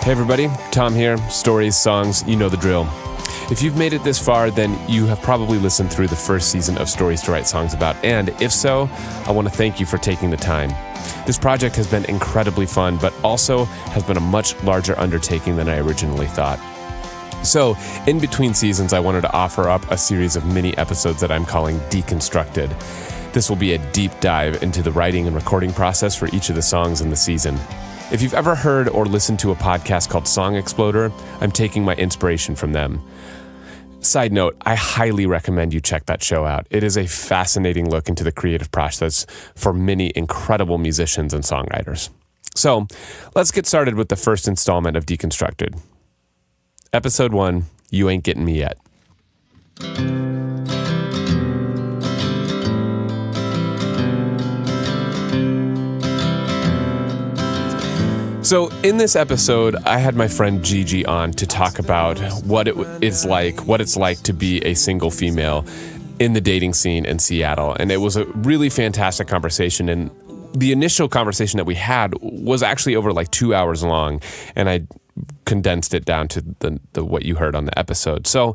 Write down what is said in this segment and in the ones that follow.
Hey everybody, Tom here. Stories, songs, you know the drill. If you've made it this far, then you have probably listened through the first season of Stories to Write Songs About, and if so, I want to thank you for taking the time. This project has been incredibly fun, but also has been a much larger undertaking than I originally thought. So, in between seasons, I wanted to offer up a series of mini episodes that I'm calling Deconstructed. This will be a deep dive into the writing and recording process for each of the songs in the season. If you've ever heard or listened to a podcast called Song Exploder, I'm taking my inspiration from them. Side note, I highly recommend you check that show out. It is a fascinating look into the creative process for many incredible musicians and songwriters. So, let's get started with the first installment of Deconstructed. Episode 1, You Ain't Getting Me Yet. So in this episode, I had my friend Gigi on to talk about what it's like to be a single female in the dating scene in Seattle. And it was a really fantastic conversation. And the initial conversation that we had was actually over like 2 hours long. And I condensed it down to the what you heard on the episode. So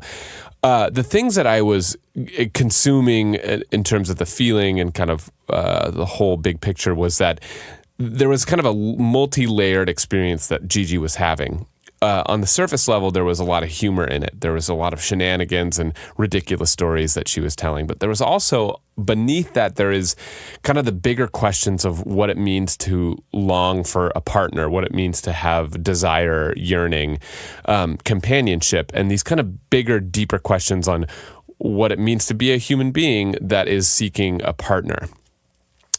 the things that I was consuming in terms of the feeling and kind of the whole big picture was that there was kind of a multi-layered experience that Gigi was having. On the surface level, there was a lot of humor in it. There was a lot of shenanigans and ridiculous stories that she was telling. But there was also, beneath that, there is kind of the bigger questions of what it means to long for a partner, what it means to have desire, yearning, companionship, and these kind of bigger, deeper questions on what it means to be a human being that is seeking a partner.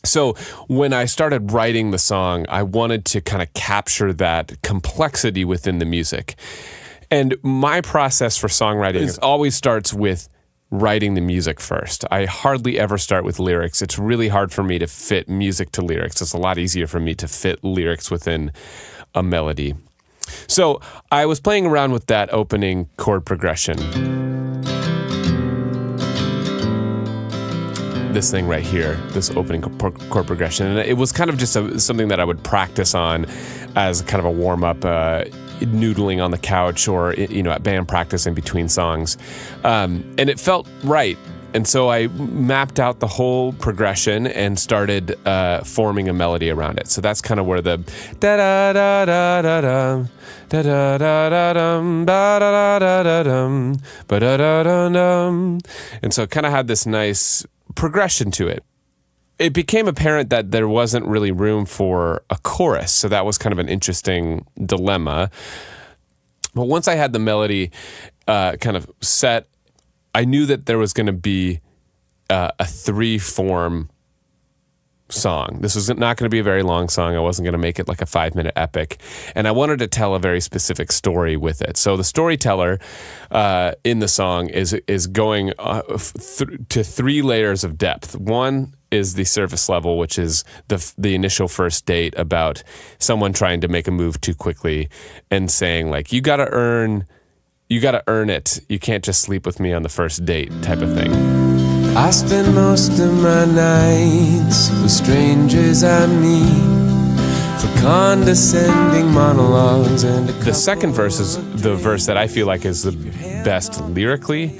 So when I started writing the song, I wanted to kind of capture that complexity within the music. And my process for songwriting always starts with writing the music first. I hardly ever start with lyrics. It's really hard for me to fit music to lyrics. It's a lot easier for me to fit lyrics within a melody. So I was playing around with that opening chord progression. This thing right here, this opening chord progression. And it was kind of just something that I would practice on as kind of a warm-up, noodling on the couch or, at band practice in between songs. And it felt right. And so I mapped out the whole progression and started forming a melody around it. So that's kind of where the da-da-da-da-da-dum, da-da-da-da-dum, ba-da-da-da-da-dum, ba-da-da-da-dum. And so it kind of had this nice progression to it. It became apparent that there wasn't really room for a chorus, so that was kind of an interesting dilemma. But once I had the melody kind of set, I knew that there was going to be a three-form song. This was not going to be a very long song. I wasn't going to make it like a 5-minute epic. And I wanted to tell a very specific story with it. So the storyteller in the song is going to 3 layers of depth. One is the surface level, which is the initial first date about someone trying to make a move too quickly and saying like, you got to earn it. You can't just sleep with me on the first date type of thing. I spend most of my nights with strangers I meet for condescending monologues and the second verse is the verse that I feel like is the best lyrically.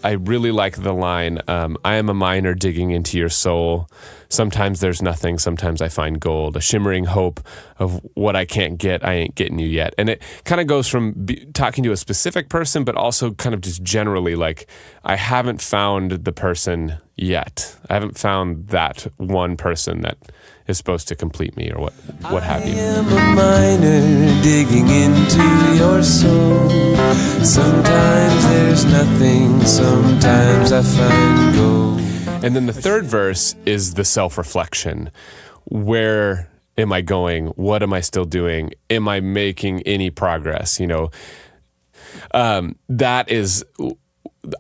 I really like the line, I am a miner digging into your soul. Sometimes there's nothing, sometimes I find gold. A shimmering hope of what I can't get, I ain't getting you yet. And it kind of goes from talking to a specific person, but also kind of just generally like, I haven't found the person yet. I haven't found that one person that is supposed to complete me or what have you. I am a miner digging into your soul. Sometimes there's nothing, sometimes I find gold. And then the third verse is the self-reflection. Where am I going? What am I still doing? Am I making any progress? That is,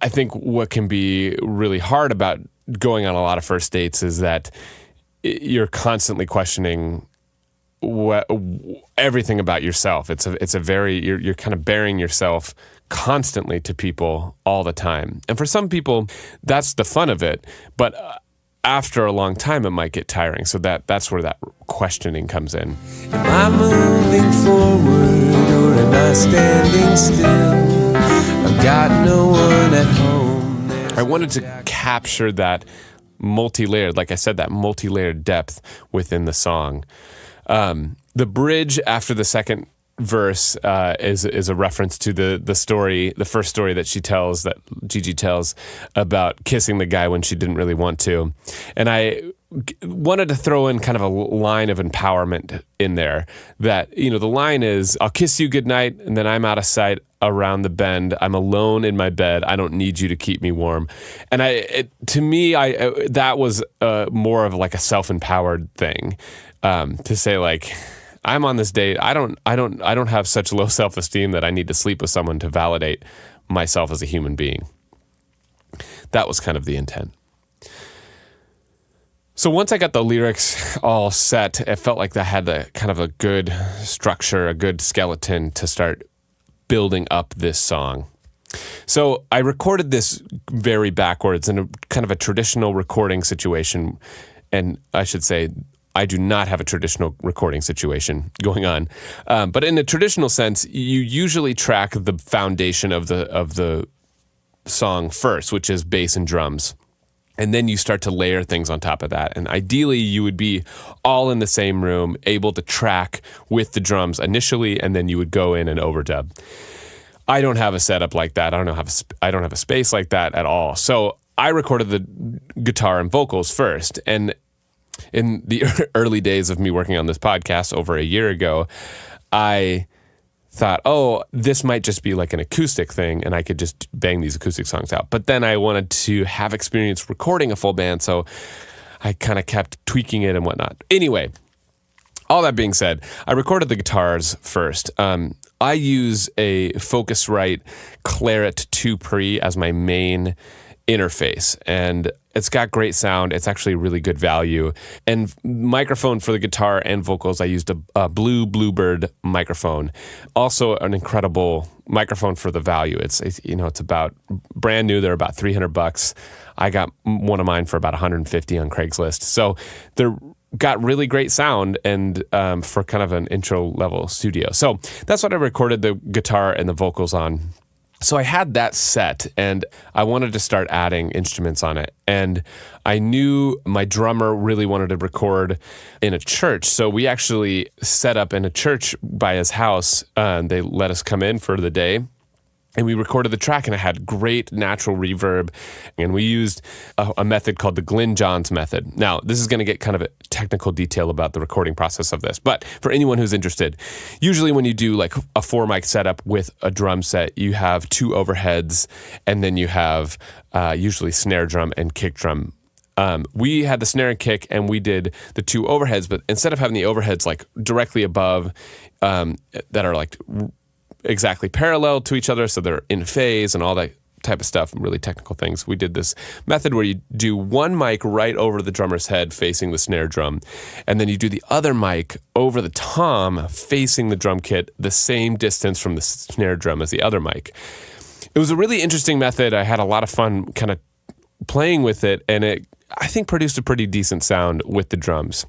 I think, what can be really hard about going on a lot of first dates is that you're constantly questioning everything about yourself. You're kind of bearing yourself constantly to people all the time. And for some people, that's the fun of it. But after a long time, it might get tiring. So that's where that questioning comes in. Am I moving forward or am I standing still? I've got no one at home. I wanted to capture that multi-layered, like I said, that multi-layered depth within the song. The bridge after the second verse is a reference to the story, the first story that she tells, that Gigi tells, about kissing the guy when she didn't really want to. And I wanted to throw in kind of a line of empowerment in there that, the line is, I'll kiss you goodnight and then I'm out of sight around the bend. I'm alone in my bed. I don't need you to keep me warm. And to me, that was more of like a self-empowered thing, to say like, I'm on this date. I don't have such low self-esteem that I need to sleep with someone to validate myself as a human being. That was kind of the intent. So once I got the lyrics all set, it felt like I had kind of a good structure, a good skeleton to start building up this song. So I recorded this very backwards in a kind of a traditional recording situation. And I should say, I do not have a traditional recording situation going on. But in a traditional sense, you usually track the foundation of the song first, which is bass and drums. And then you start to layer things on top of that. And ideally, you would be all in the same room, able to track with the drums initially, and then you would go in and overdub. I don't have a setup like that. I don't have a space like that at all. So I recorded the guitar and vocals first. And in the early days of me working on this podcast over a year ago, I thought, this might just be like an acoustic thing and I could just bang these acoustic songs out. But then I wanted to have experience recording a full band, so I kind of kept tweaking it and whatnot. Anyway, all that being said, I recorded the guitars first. I use a Focusrite Claret 2 Pre as my main interface, and it's got great sound. It's actually really good value. And microphone for the guitar and vocals, I used a blue Bluebird microphone. Also an incredible microphone for the value. It's about brand new. They're about $300. I got one of mine for about $150 on Craigslist. So they're got really great sound and for kind of an intro level studio. So that's what I recorded the guitar and the vocals on. So I had that set and I wanted to start adding instruments on it. And I knew my drummer really wanted to record in a church. So we actually set up in a church by his house. They let us come in for the day. And we recorded the track, and it had great natural reverb. And we used a method called the Glyn Johns method. Now, this is going to get kind of a technical detail about the recording process of this. But for anyone who's interested, usually when you do like a 4-mic setup with a drum set, you have 2 overheads, and then you have usually snare drum and kick drum. We had the snare and kick, and we did the 2 overheads. But instead of having the overheads like directly above that are like exactly parallel to each other, so they're in phase and all that type of stuff, really technical things. We did this method where you do one mic right over the drummer's head facing the snare drum, and then you do the other mic over the tom facing the drum kit the same distance from the snare drum as the other mic. It was a really interesting method. I had a lot of fun kind of playing with it, and it, I think, produced a pretty decent sound with the drums.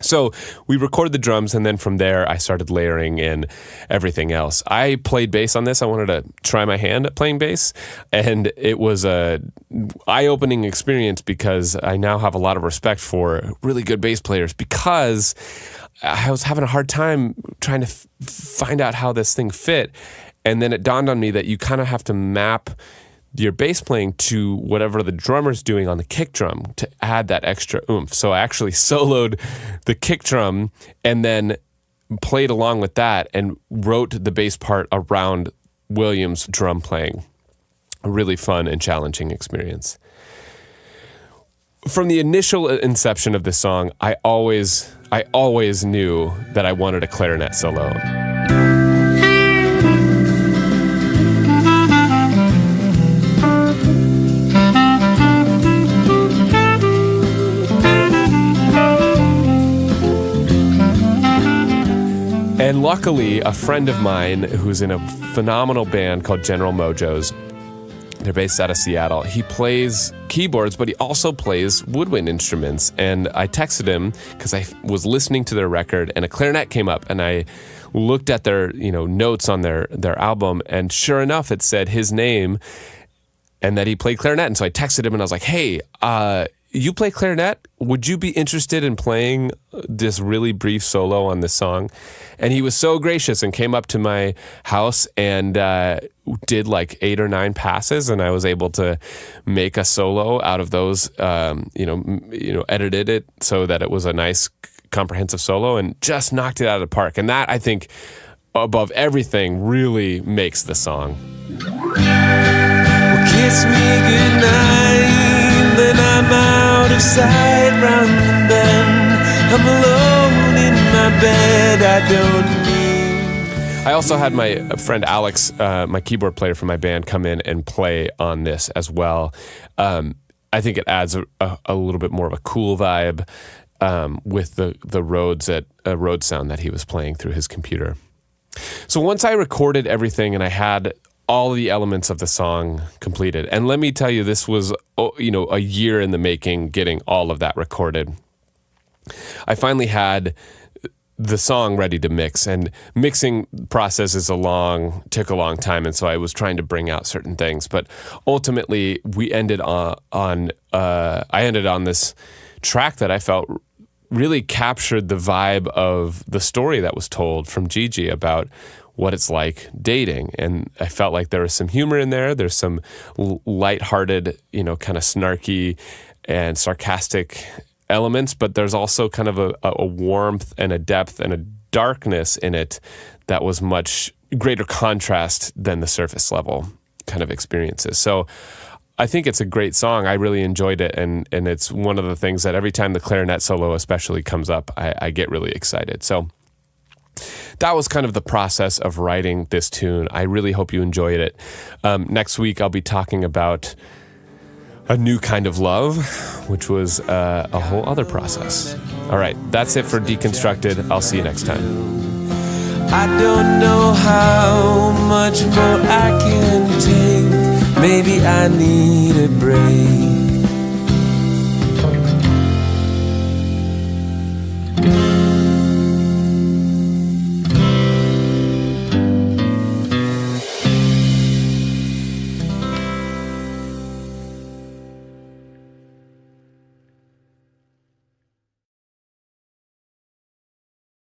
So we recorded the drums, and then from there, I started layering in everything else. I played bass on this. I wanted to try my hand at playing bass, and it was a eye-opening experience because I now have a lot of respect for really good bass players, because I was having a hard time trying to find out how this thing fit. And then it dawned on me that you kind of have to map your bass playing to whatever the drummer's doing on the kick drum to add that extra oomph. So I actually soloed the kick drum and then played along with that and wrote the bass part around Williams' drum playing. A really fun and challenging experience. From the initial inception of this song, I always knew that I wanted a clarinet solo. And luckily, a friend of mine who's in a phenomenal band called General Mojos They're based out of Seattle. He plays keyboards, but he also plays woodwind instruments. And I texted him because I was listening to their record, and a clarinet came up, and I looked at their notes on their album, and sure enough, it said his name and that he played clarinet. And so I texted him, and I was like, "Hey, you play clarinet? Would you be interested in playing this really brief solo on this song?" And he was so gracious and came up to my house and did like 8 or 9 passes, and I was able to make a solo out of those. Edited it so that it was a nice, comprehensive solo, and just knocked it out of the park. And that, I think, above everything, really makes the song. Well, kiss me goodnight, then I'm out of sight round the bend. I'm alone in my bed, I don't need. I also had my friend Alex, my keyboard player for my band, come in and play on this as well. I think it adds a little bit more of a cool vibe with the Rhodes sound that he was playing through his computer. So once I recorded everything and I had all the elements of the song completed, and let me tell you, this was a year in the making, getting all of that recorded. I finally had the song ready to mix, and mixing process took a long time, and so I was trying to bring out certain things, but ultimately we ended on this track that I felt really captured the vibe of the story that was told from Gigi about what it's like dating. And I felt like there was some humor in there. There's some lighthearted, kind of snarky and sarcastic elements, but there's also kind of a warmth and a depth and a darkness in it that was much greater contrast than the surface level kind of experiences. So I think it's a great song. I really enjoyed it, and it's one of the things that every time the clarinet solo especially comes up, I get really excited. So that was kind of the process of writing this tune. I really hope you enjoyed it. Next week, I'll be talking about a new kind of love, which was a whole other process. All right, that's it for Deconstructed. I'll see you next time. I don't know how much more I can take. Maybe I need a break.